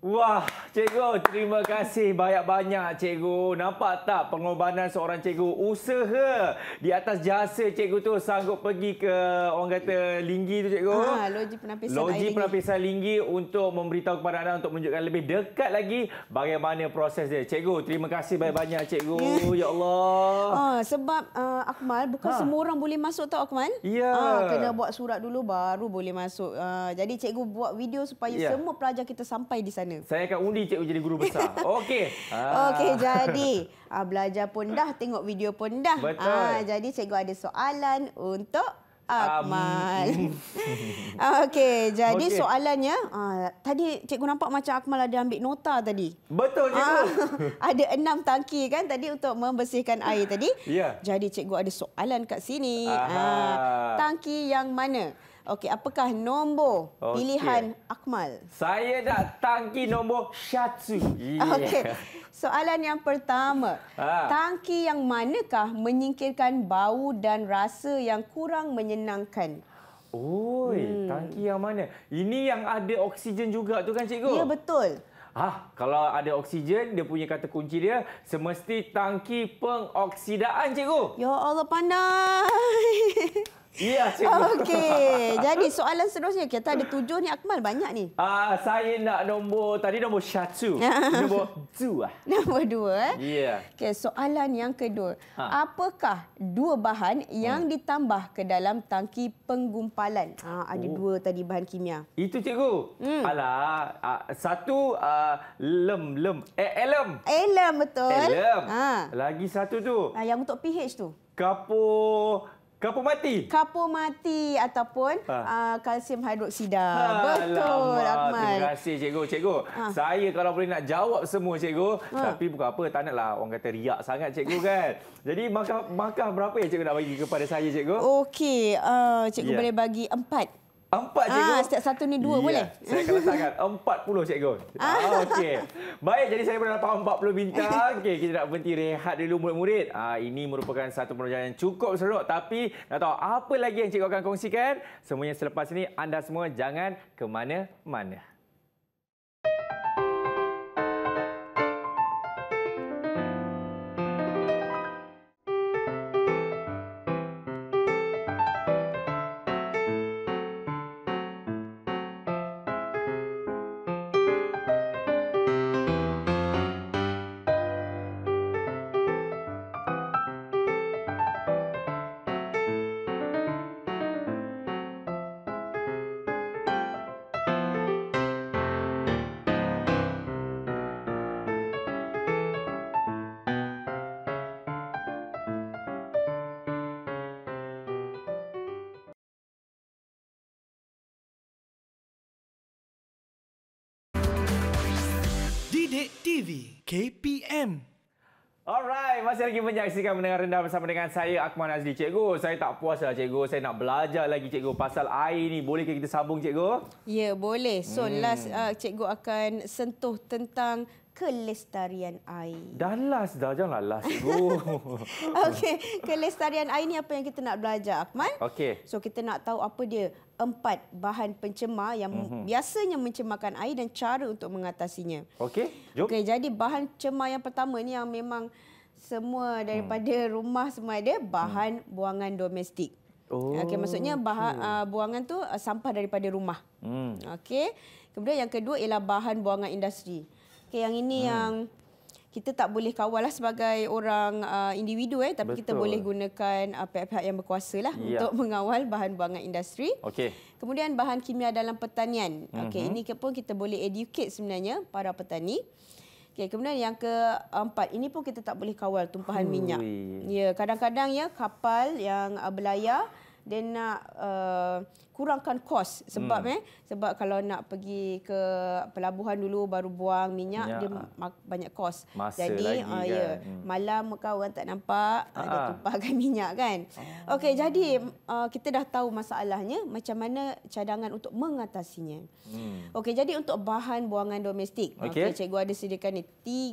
Wah, cikgu, terima kasih banyak-banyak cikgu. Nampak tak pengorbanan seorang cikgu? Usaha di atas jasa cikgu tu sanggup pergi ke orang kata linggi tu cikgu. Loji penapisan Loji penapisan linggi untuk memberitahu kepada anda untuk menunjukkan lebih dekat lagi bagaimana proses dia. Cikgu, terima kasih banyak-banyak cikgu. Ya Allah. Sebab Akmal, bukan semua orang boleh masuk tau Akmal. Ya. Kena buat surat dulu baru boleh masuk. Jadi cikgu buat video supaya semua pelajar kita sampai di sana. Saya akan undi cikgu jadi guru besar. Okey. Okey, jadi belajar pun dah, tengok video pun dah. Betul. Jadi cikgu ada soalan untuk Akmal. Okey, jadi soalannya, tadi cikgu nampak macam Akmal ada ambil nota tadi. Betul cikgu. Ada 6 tangki kan tadi untuk membersihkan air tadi. Ya. Jadi cikgu ada soalan kat sini. Tangki yang mana? Okey, apakah nombor pilihan Akmal? Saya nak tangki nombor 1. Okey. Soalan yang pertama. Tangki yang manakah menyingkirkan bau dan rasa yang kurang menyenangkan? Tangki yang mana? Ini yang ada oksigen juga tu kan cikgu? Ya, betul. Kalau ada oksigen, dia punya kata kunci dia semesti tangki pengoksidaan cikgu. Ya Allah, pandai. Ya, cikgu. Okey. Jadi soalan seterusnya, kita ada 7 ni Akmal, banyak ni. Saya nak nombor 1. Nombor 2. Nombor 2. Ya. Okey, soalan yang kedua. Apakah 2 bahan yang ditambah ke dalam tangki penggumpalan? Ada 2 tadi bahan kimia. Itu cikgu. Alah, 1 alum, betul. Alum. Lagi 1 tu. Yang untuk pH tu. Kapur mati. Kapur mati ataupun kalsium hidroksida. Betul, Akmal. Terima kasih cikgu. Cikgu, saya kalau boleh nak jawab semua cikgu, tapi bukan apa, tak naklah orang kata riak sangat cikgu kan. Jadi markah berapa yang cikgu nak bagi kepada saya cikgu? Okey, cikgu boleh bagi 4. 4 cikgu. Setiap satu ni 2 boleh? Saya akan letakkan 40 cikgu. Okey. Baik, jadi saya pernah dapat 40 bintang. Okey, kita nak berhenti rehat dulu murid-murid. Ini merupakan satu perjalanan yang cukup seronok, tapi nak tahu apa lagi yang cikgu akan kongsikan? Semuanya selepas ini. Anda semua jangan ke mana-mana. Didik TV KPM. Alright, masih lagi menyaksikan Mendengar Rendah bersama dengan saya, Akmal Azli. Cikgu, saya tak puas lah cikgu. Saya nak belajar lagi cikgu pasal air ni. Bolehkah kita sambung cikgu? Ya, boleh. So, last cikgu akan sentuh tentang kelestarian air. Dah last dah, janganlah last cikgu. Okey, kelestarian air ni apa yang kita nak belajar, Akmal? Okey. So kita nak tahu apa dia 4 bahan pencemar yang biasanya mencemarkan air dan cara untuk mengatasinya. Okey, jom. Okey, jadi bahan cemar yang pertama ni yang memang semua daripada rumah semua ada, bahan buangan domestik. Okey, maksudnya buangan tu sampah daripada rumah. Okey. Kemudian yang kedua ialah bahan buangan industri. Okey, yang ini yang kita tak boleh kawal lah sebagai orang individu tapi Betul. kita boleh gunakan pihak-pihak yang berkuasa lah untuk mengawal bahan buangan industri. Okey. Kemudian bahan kimia dalam pertanian. Okey, ini pun kita boleh educate sebenarnya para petani. Okey, kemudian yang keempat, ini pun kita tak boleh kawal tumpahan minyak. Ya, kadang-kadang ya kapal yang berlayar dia nak kurangkan kos sebab sebab kalau nak pergi ke pelabuhan dulu baru buang minyak dia banyak kos. Jadi malam kau orang tak nampak dia tumpahkan minyak kan. Okey, jadi kita dah tahu masalahnya, macam mana cadangan untuk mengatasinya. Okey, jadi untuk bahan buangan domestik, cikgu ada sediakan ni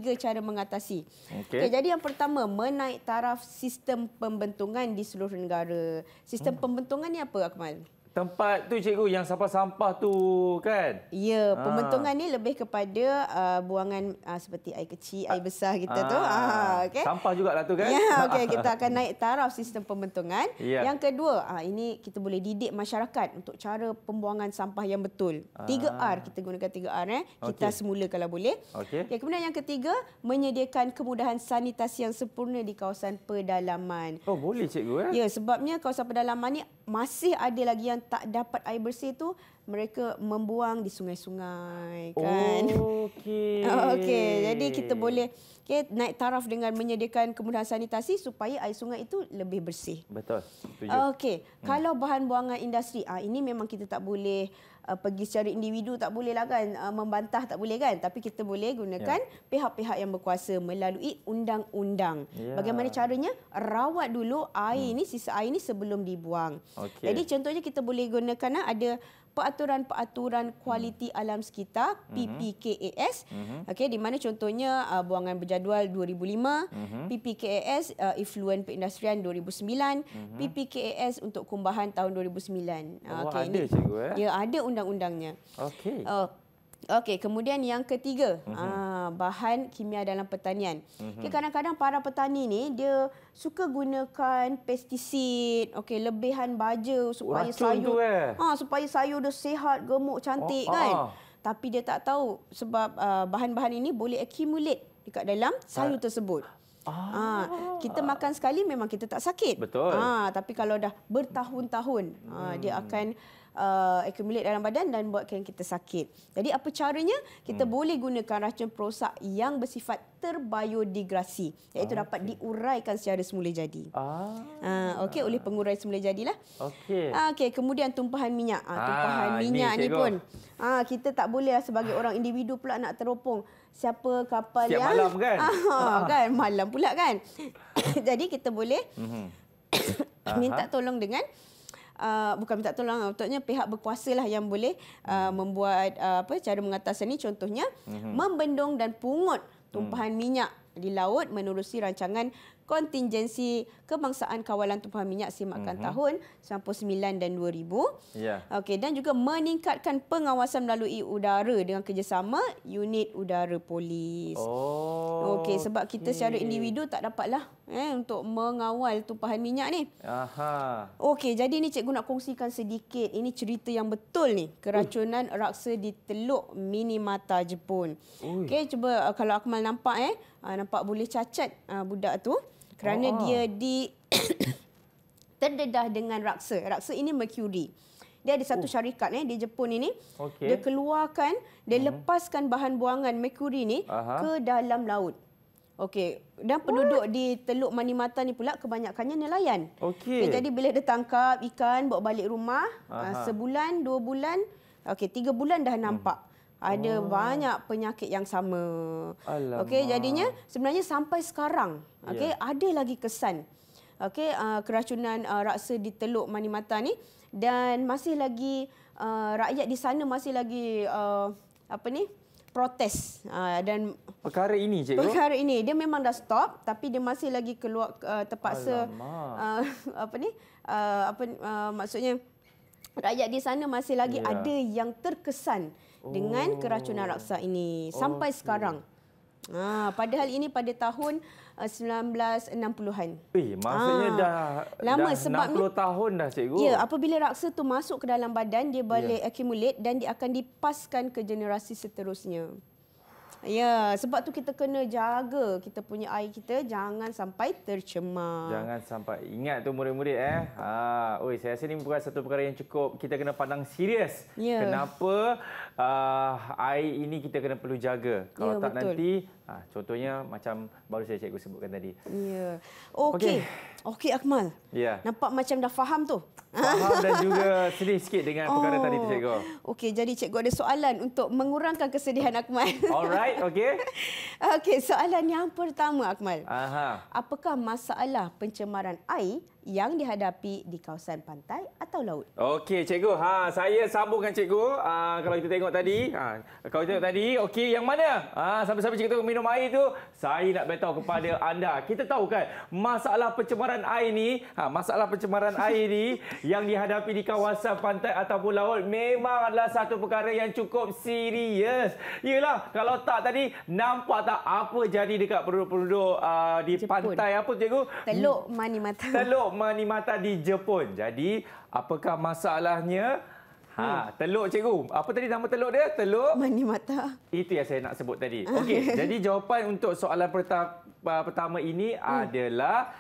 3 cara mengatasi. Okey, jadi yang pertama, menaik taraf sistem pembentungan di seluruh negara. Sistem pembentungan ni apa, Akmal? Tempat tu cikgu yang sampah-sampah tu kan? Ya, pembentungan ni lebih kepada buangan seperti air kecil, air besar kita tu. Okay. Sampah jugalah tu kan? Ya, okey, kita akan naik taraf sistem pembentungan. Yang kedua, ini kita boleh didik masyarakat untuk cara pembuangan sampah yang betul. 3R, kita gunakan 3R Kita semula kalau boleh. Okay, kemudian yang ketiga, menyediakan kemudahan sanitasi yang sempurna di kawasan pedalaman. Oh, boleh cikgu Ya, sebabnya kawasan pedalaman ni masih ada lagi yang tak dapat air bersih tu, mereka membuang di sungai-sungai kan. Okey. Okey, jadi kita boleh naik taraf dengan menyediakan kemudahan sanitasi supaya air sungai itu lebih bersih. Betul. Setuju. Okey, kalau bahan buangan industri, ini memang kita tak boleh pergi secara individu, tak boleh lah kan, membantah tak boleh kan, tapi kita boleh gunakan pihak-pihap yang berkuasa melalui undang-undang. Bagaimana caranya? Rawat dulu air ni, sisa air ni sebelum dibuang. Jadi contohnya kita boleh gunakan ada peraturan-peraturan kualiti alam sekitar PPKAS. Okey, di mana contohnya buangan berjadual 2005, PPKAS effluent perindustrian 2009, PPKAS untuk kumbahan tahun 2009. Ada cikgu Ya, ada undang-undangnya. Okey. Okey, kemudian yang ketiga, bahan kimia dalam pertanian. Kadang-kadang para petani ni dia suka gunakan pestisid, lebihan baja supaya sayur supaya sayur dia sihat, gemuk, cantik kan. Tapi dia tak tahu sebab bahan-bahan ini boleh accumulate dekat dalam sayur tersebut. Kita makan sekali memang kita tak sakit. Betul. Tapi kalau dah bertahun-tahun dia akan accumulate dalam badan dan buatkan kita sakit. Jadi apa caranya? Kita boleh gunakan racun perosak yang bersifat terbiodegradasi, iaitu dapat diuraikan secara semula jadi. Oleh pengurai semula jadilah. Okey, kemudian tumpahan minyak. Tumpahan minyak ni pun kita tak boleh sebagai orang individu pula nak teropong siapa kapal Siap yang malam kan? Kan malam pula kan. Jadi kita boleh minta tolong dengan bukan minta tolong, maksudnya pihak berkuasa lah yang boleh membuat cara mengatasi ni. Contohnya membendung dan pungut tumpahan minyak di laut menerusi rancangan kontingensi kebangsaan kawalan tumpahan minyak semakan tahun 99 dan 2000. Okey, dan juga meningkatkan pengawasan melalui udara dengan kerjasama unit udara polis. Okey, sebab kita secara individu tak dapatlah untuk mengawal tumpahan minyak ni. Okey, jadi ni cikgu nak kongsikan sedikit. Ini cerita yang betul ni, keracunan raksa di Teluk Minamata, Jepun. Okey, cuba kalau Akmal nampak nampak boleh cacat budak tu kerana dia terdedah dengan raksa. Raksa ini merkuri. Dia ada satu syarikat di Jepun ini. Dia keluarkan, dia lepaskan bahan buangan merkuri ni ke dalam laut. Okey, dan penduduk di Teluk Minamata ni pula kebanyakannya nelayan. Jadi bila dia tangkap ikan bawa balik rumah, sebulan, 2 bulan, 3 bulan dah nampak ada banyak penyakit yang sama. Okey, jadinya sebenarnya sampai sekarang ada lagi kesan keracunan raksa di Teluk Minamata ni, dan masih lagi rakyat di sana masih lagi protes dan perkara ini, cikgu? Perkara ini dia memang dah stop, tapi dia masih lagi keluar terpaksa maksudnya rakyat di sana masih lagi ada yang terkesan dengan keracunan raksa ini sampai sekarang. Padahal ini pada tahun 1960-an. Maksudnya dah lama, dah sebab 60 tahun dah, cikgu. Ya, apabila raksa tu masuk ke dalam badan, dia boleh accumulate dan dia akan dipaskan ke generasi seterusnya. Ya, sebab tu kita kena jaga kita punya air kita jangan sampai tercemar. Jangan sampai. Ingat tu murid-murid saya rasa ni bukan satu perkara yang cukup kita kena pandang serius. Kenapa air ini kita kena perlu jaga. Kalau tak betul. Nanti contohnya macam baru saya cikgu sebutkan tadi. Ya. Okey Akmal. Ya. Nampak macam dah faham tu. Faham dan juga sedih sikit dengan perkara tadi tu, cikgu. Okey, jadi cikgu ada soalan untuk mengurangkan kesedihan Akmal. Alright, okey. Okey, soalan yang pertama Akmal. Apakah masalah pencemaran air yang dihadapi di kawasan pantai atau laut? Okey, cikgu. Saya sambungkan cikgu. Kalau kita tengok tadi, okey, yang mana? Sampai-sampai cikgu minum air tu, saya nak beritahu kepada anda. Kita tahu kan, masalah pencemaran air ni yang dihadapi di kawasan pantai ataupun laut memang adalah satu perkara yang cukup serius. Yalah, kalau tak tadi nampak tak apa jadi dekat penduduk di Jepun. Pantai apa cikgu? Teluk Manimata. Teluk Manimata di Jepun. Jadi, apakah masalahnya? Teluk cikgu. Apa tadi nama teluk dia? Teluk Manimata. Itu yang saya nak sebut tadi. Okey, jadi jawapan untuk soalan pertama ini adalah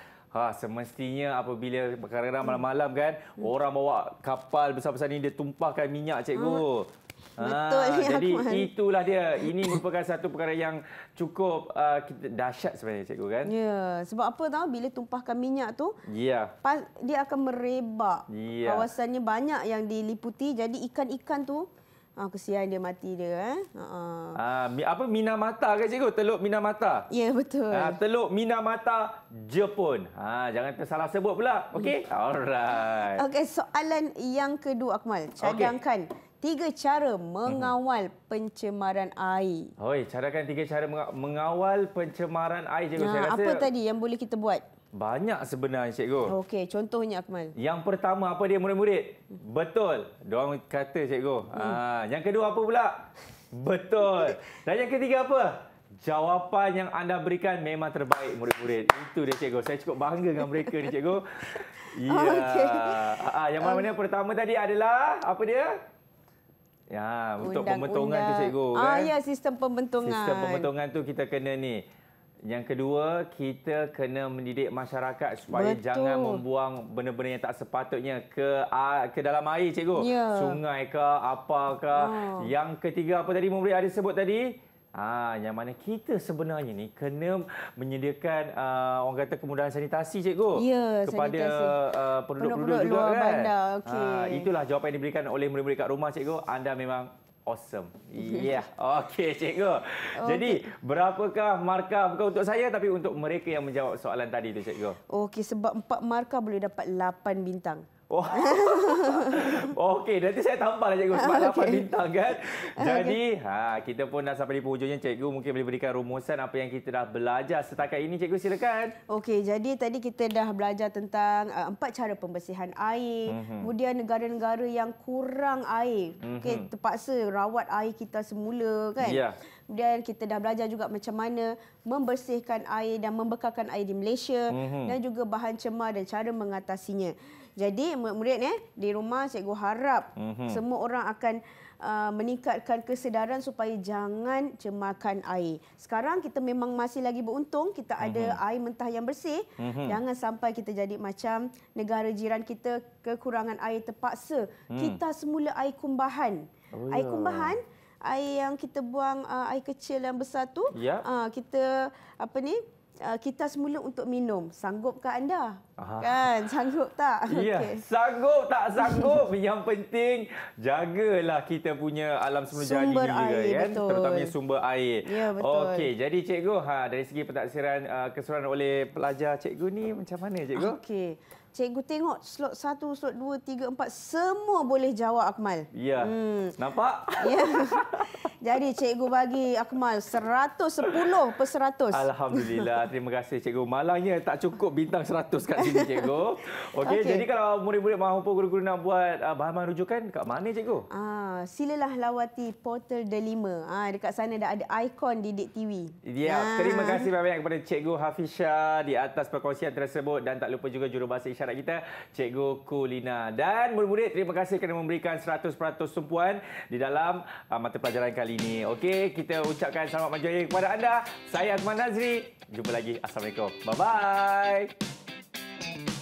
semestinya apabila perkara malam-malam kan, orang bawa kapal besar-besar ni dia tumpahkan minyak, cikgu. Betul. Jadi itulah dia. Ini merupakan satu perkara yang cukup dahsyat sebenarnya, cikgu kan? Ya, sebab apa tahu bila tumpahkan minyak tu, dia akan merebak. Kawasannya banyak yang diliputi, jadi ikan-ikan tu kesian dia mati dia. Apa Minamata ke cikgu? Teluk Minamata. Ya, betul. Teluk Minamata, Jepun. Jangan tersalah sebut pula. Okey? Alright. Okey, soalan yang kedua Akmal. Cadangkan 3 cara mengawal pencemaran air. Cadangkan 3 cara mengawal pencemaran air, cikgu. Saya rasa apa tadi yang boleh kita buat? Banyak sebenarnya, cikgu. Okey, contohnya Akmal. Yang pertama apa dia, murid-murid? Betul. Diorang kata, cikgu. Yang kedua apa pula? Betul. Dan yang ketiga apa? Jawapan yang anda berikan memang terbaik, murid-murid. Itu dia, cikgu. Saya cukup bangga dengan mereka ni, cikgu. Yang mana pertama tadi adalah apa dia? Untuk pembentongan tu, cikgu. Ya, sistem pembentongan. Sistem pembentongan tu kita kena ni. Yang kedua, kita kena mendidik masyarakat supaya jangan membuang benda-benda yang tak sepatutnya ke dalam air, cikgu. Sungai ke, apakah. Yang ketiga apa tadi murid ada sebut tadi? Yang mana kita sebenarnya ni kena menyediakan orang kata kemudahan sanitasi, cikgu. Kepada penduduk-penduduk juga luar kan. bandar. Itulah jawapan yang diberikan oleh murid-murid kat rumah, cikgu. Anda memang awesome. Okey, cikgu. Jadi, berapakah markah bukan untuk saya tapi untuk mereka yang menjawab soalan tadi tu, cikgu? Okey, sebab 4 markah boleh dapat 8 bintang. Okey, nanti saya tambahlah, cikgu, sebab 8 bintang kan. Jadi, kita pun dah sampai di penghujungnya, cikgu. Mungkin boleh berikan rumusan apa yang kita dah belajar setakat ini, cikgu, silakan. Okey, jadi tadi kita dah belajar tentang 4 cara pembersihan air. Kemudian negara-negara yang kurang air, terpaksa rawat air kita semula kan. Kemudian kita dah belajar juga macam mana membersihkan air dan membekalkan air di Malaysia dan juga bahan cemar dan cara mengatasinya. Jadi murid di rumah cikgu harap semua orang akan meningkatkan kesedaran supaya jangan cemarkan air. Sekarang kita memang masih lagi beruntung kita ada air mentah yang bersih. Jangan sampai kita jadi macam negara jiran kita kekurangan air terpaksa kita semula air kumbahan. Air kumbahan, air yang kita buang air kecil dan besar tu, kita kita semula untuk minum. Sanggupkah anda? Kan, sanggup tak? Sanggup tak sanggup. Yang penting jagalah kita punya alam semula jadi sumber juga air, kan, betul. terutamanya sumber air. Betul. Okey, jadi cikgu, dari segi pentadbiran keseluruhan oleh pelajar cikgu ni macam mana, cikgu? Okey. Cikgu tengok slot 1, slot 2, 3, 4 semua boleh jawab, Akmal. Nampak? Jadi cikgu bagi Akmal 110/100. Alhamdulillah. Terima kasih cikgu. Malangnya tak cukup bintang 100 kat sini cikgu. Okey, jadi kalau murid-murid mahu guru-guru nak buat bahan rujukan kat mana cikgu? Silalah lawati portal Delima. Dekat sana dah ada ikon Didik TV. Ya, terima kasih banyak kepada Cikgu Hafizah di atas perkongsian tersebut dan tak lupa juga jurubahasa isyarat kita, Cikgu Kulina. Dan murid-murid, terima kasih kerana memberikan 100% tumpuan di dalam mata pelajaran kali ini. Okey, kita ucapkan selamat berjaya kepada anda. Saya Azman Nazri. Jumpa lagi. Assalamualaikum. Bye-bye.